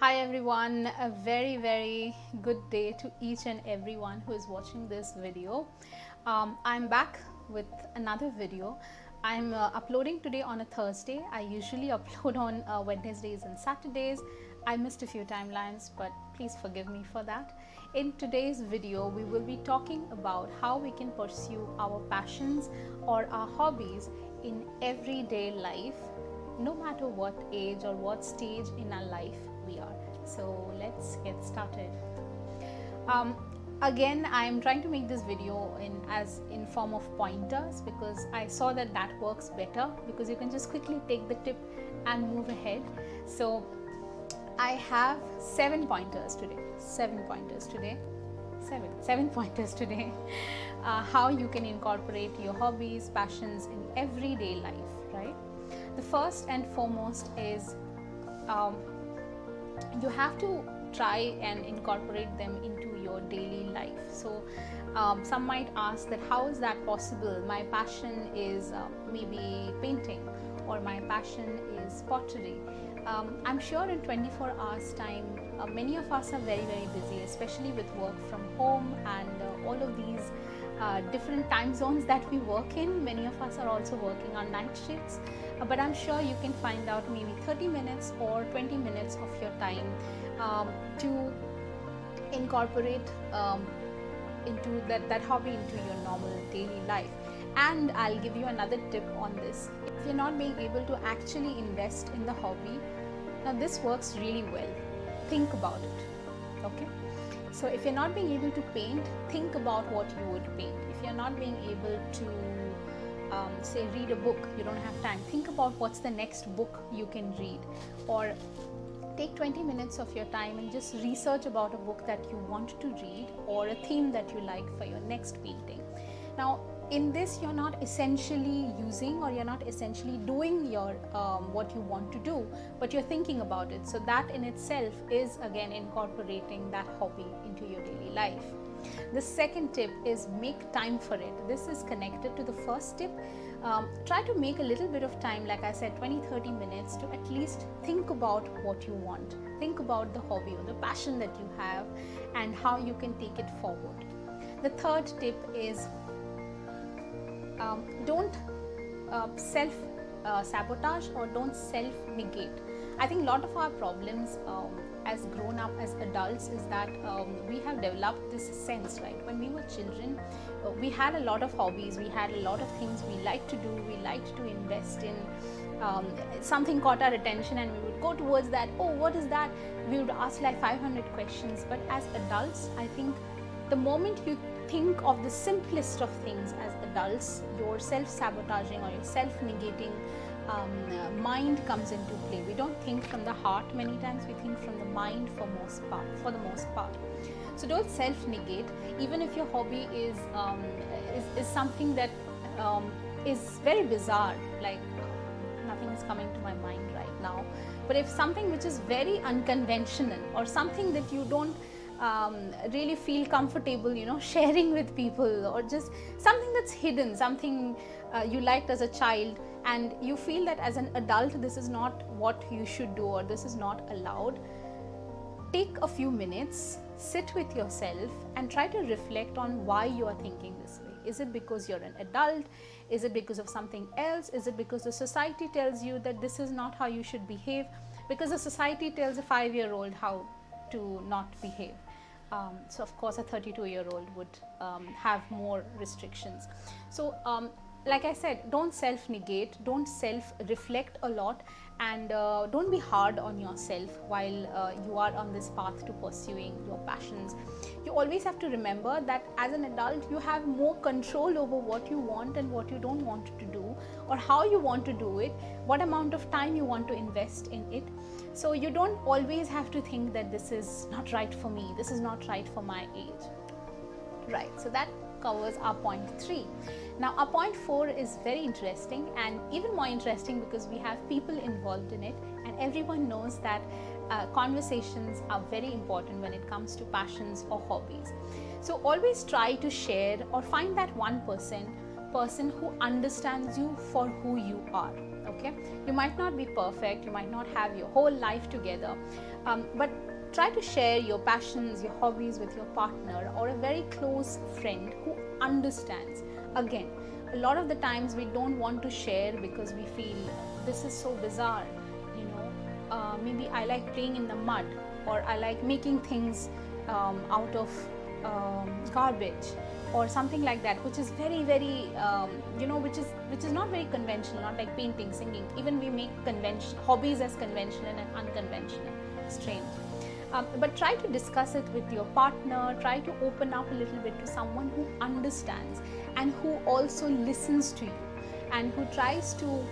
Hi everyone, a very good day to each and everyone who is watching this video. I'm back with another video. I'm uploading today on a Thursday. I usually upload on Wednesdays and Saturdays. I missed a few timelines, but please forgive me for that. In today's video, we will be talking about how we can pursue our passions or our hobbies in everyday life, no matter what age or what stage in our life we are. So let's get started. Again, I'm trying to make this video in form of pointers because I saw that works better, because you can just quickly take the tip and move ahead. So I have seven pointers today. How you can incorporate your hobbies, passions in everyday life, right? The first and foremost is you have to try and incorporate them into your daily life. So some might ask that how is that possible? My passion is maybe painting, or my passion is pottery. I'm sure in 24 hours time many of us are very busy, especially with work from home and all of these different time zones that we work in. Many of us are also working on night shifts, but I'm sure you can find out maybe 30 minutes or 20 minutes of your time to incorporate into that hobby into your normal daily life. And I'll give you another tip on this. If you're not being able to actually invest in the hobby, now this works really well. Think about it, okay? So if you're not being able to paint, think about what you would paint. If you're not being able to say read a book, you don't have time, think about what's the next book you can read, or take 20 minutes of your time and just research about a book that you want to read or a theme that you like for your next painting. Now in this, you're not essentially using, or you're not essentially doing your what you want to do, but you're thinking about it. So that in itself is again incorporating that hobby into your daily life. The second tip is make time for it. This is connected to the first tip. Try to make a little bit of time, like I said, 20-30 minutes to at least think about what you want. Think about the hobby or the passion that you have and how you can take it forward. The third tip is don't self-sabotage or don't self-negate. I think a lot of our problems as grown up, as adults, is that we have developed this sense, right? When we were children, we had a lot of hobbies, we had a lot of things we liked to do, we liked to invest in. Something caught our attention and we would go towards that. Oh, what is that? We would ask like 500 questions. But as adults, I think the moment you think of the simplest of things as adults, your self-sabotaging or your self-negating mind comes into play. We don't think from the heart many times, we think from the mind for the most part. So don't self-negate. Even if your hobby is something that is very bizarre, like nothing is coming to my mind right now, but if something which is very unconventional or something that you don't really feel comfortable, sharing with people, or just something that's hidden, something you liked as a child and you feel that as an adult this is not what you should do or this is not allowed, take a few minutes, sit with yourself and try to reflect on why you are thinking this way. Is it because you're an adult? Is it because of something else? Is it because the society tells you that this is not how you should behave? Because the society tells a 5-year-old how to not behave. So of course a 32-year-old would have more restrictions. So like I said, don't self-negate, don't self-reflect a lot, and don't be hard on yourself while you are on this path to pursuing your passions. You always have to remember that as an adult you have more control over what you want and what you don't want to do, or how you want to do it, what amount of time you want to invest in it. So you don't always have to think that this is not right for me, this is not right for my age. Right, so that covers our point 3. Now our point 4 is very interesting, and even more interesting because we have people involved in it, and everyone knows that conversations are very important when it comes to passions or hobbies. So always try to share or find that 1% person who understands you for who you are. Okay, you might not be perfect, you might not have your whole life together, but try to share your passions, your hobbies with your partner or a very close friend who understands. Again, a lot of the times we don't want to share because we feel this is so bizarre, maybe I like playing in the mud, or I like making things out of garbage or something like that, which is very which is not very conventional, not like painting, singing. Even we make hobbies as conventional and unconventional. Strange. But try to discuss it with your partner, try to open up a little bit to someone who understands and who also listens to you and who tries to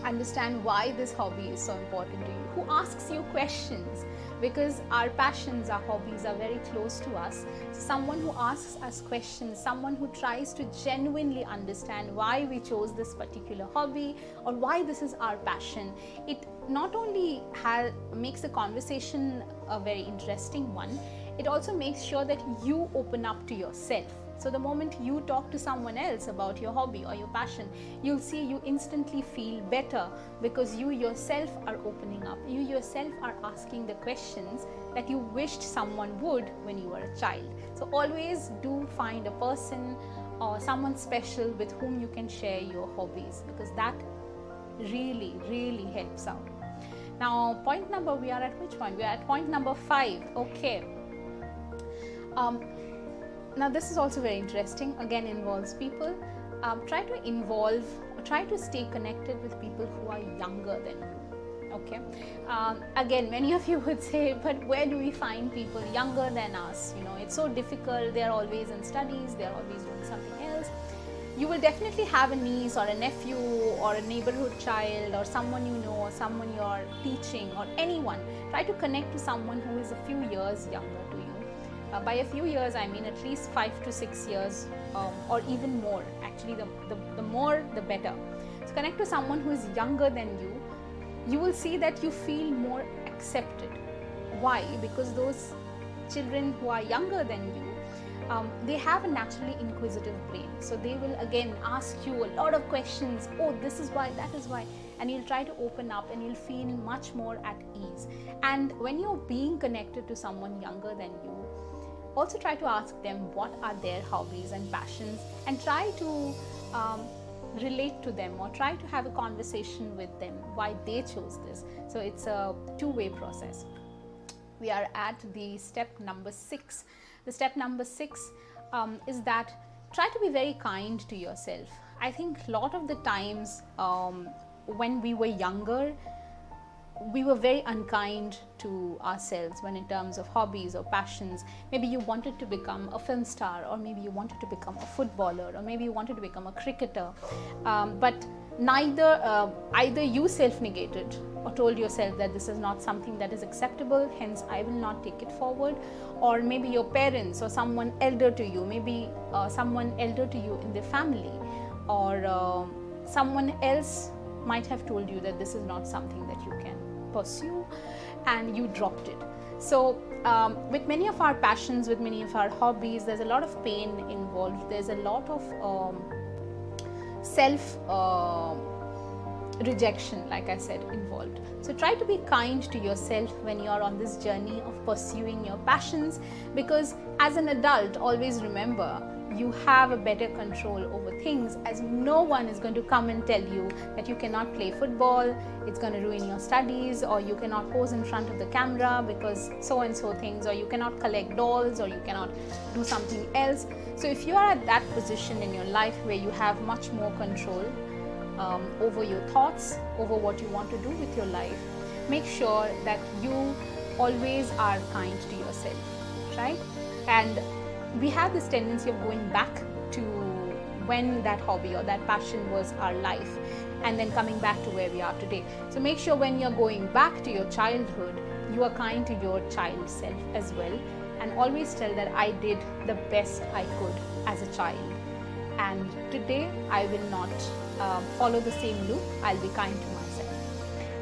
understand why this hobby is so important to you, who asks you questions, because our passions, our hobbies are very close to us. Someone who asks us questions, someone who tries to genuinely understand why we chose this particular hobby or why this is our passion. It not only makes the conversation a very interesting one, it also makes sure that you open up to yourself. So the moment you talk to someone else about your hobby or your passion, you'll see you instantly feel better because you yourself are opening up. You yourself are asking the questions that you wished someone would when you were a child. So always do find a person or someone special with whom you can share your hobbies, because that really, really helps out. Now, we are at which point? We are at point number 5. Okay. Now this is also very interesting, again involves people. Try to stay connected with people who are younger than you. Okay. Again, many of you would say, but where do we find people younger than us? It's so difficult. They're always in studies, they're always doing something else. You will definitely have a niece or a nephew or a neighborhood child or someone you know or someone you're teaching or anyone. Try to connect to someone who is a few years younger to you. By a few years, I mean at least 5 to 6 years or even more. Actually, the more, the better. So connect to someone who is younger than you. You will see that you feel more accepted. Why? Because those children who are younger than you, they have a naturally inquisitive brain. So they will again ask you a lot of questions. Oh, this is why, that is why. And you'll try to open up and you'll feel much more at ease. And when you're being connected to someone younger than you, also try to ask them what are their hobbies and passions, and try to relate to them or try to have a conversation with them why they chose this. So it's a two-way process. We are at the step number 6. The step number 6 is that try to be very kind to yourself. I think a lot of the times when we were younger, we were very unkind to ourselves when in terms of hobbies or passions. Maybe you wanted to become a film star, or maybe you wanted to become a footballer, or maybe you wanted to become a cricketer, but either you self-negated or told yourself that this is not something that is acceptable, hence I will not take it forward, or maybe your parents or someone elder to you, maybe someone elder to you in the family, or someone else might have told you that this is not something that you can pursue, and you dropped it. So with many of our passions, with many of our hobbies, there's a lot of pain involved. There's a lot of self rejection, like I said, involved. So try to be kind to yourself when you're on this journey of pursuing your passions, because as an adult, always remember, you have a better control over things, as no one is going to come and tell you that you cannot play football, it's going to ruin your studies, or you cannot pose in front of the camera because so and so things, or you cannot collect dolls, or you cannot do something else. So if you are at that position in your life where you have much more control over your thoughts, over what you want to do with your life, make sure that you always are kind to yourself, right? And we have this tendency of going back to when that hobby or that passion was our life, and then coming back to where we are today. So make sure when you're going back to your childhood, you are kind to your child self as well, and always tell that I did the best I could as a child, and today I will not follow the same loop. I'll be kind to myself.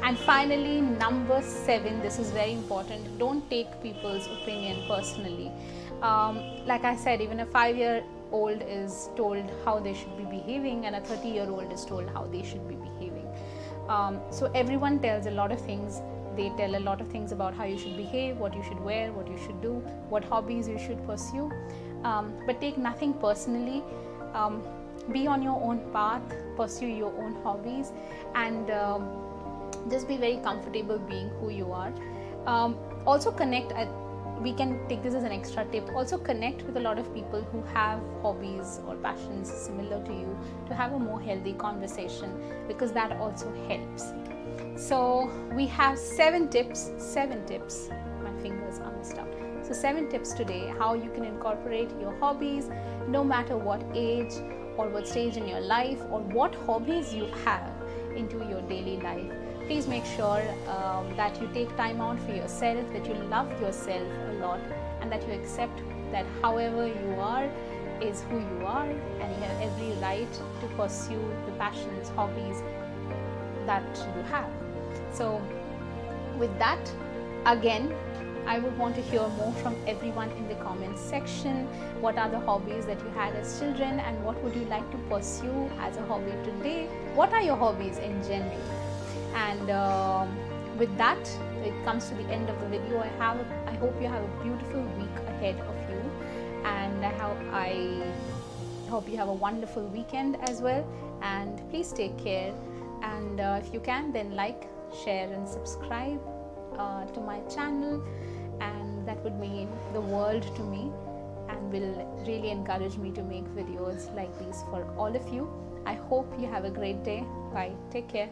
And finally, number 7, this is very important. Don't take people's opinion personally. Like I said, even a 5-year old is told how they should be behaving, and a 30-year-old is told how they should be behaving. So everyone tells a lot of things. They tell a lot of things about how you should behave, what you should wear, what you should do, what hobbies you should pursue. But take nothing personally. Be on your own path, pursue your own hobbies, and just be very comfortable being who you are. Also connect. We can take this as an extra tip. Also connect with a lot of people who have hobbies or passions similar to you, to have a more healthy conversation, because that also helps. So we have 7 tips. My fingers are messed up. So 7 tips today how you can incorporate your hobbies, no matter what age or what stage in your life or what hobbies you have, into your daily life. Please make sure that you take time out for yourself, that you love yourself a lot, and that you accept that however you are is who you are, and you have every right to pursue the passions, hobbies that you have. So with that, again, I would want to hear more from everyone in the comments section. What are the hobbies that you had as children, and what would you like to pursue as a hobby today? What are your hobbies in general? And with that, it comes to the end of the video. I hope you have a beautiful week ahead of you, and I hope you have a wonderful weekend as well. And please take care, and if you can, then like, share and subscribe to my channel, and that would mean the world to me and will really encourage me to make videos like these for all of you. I hope you have a great day. Bye. Take care.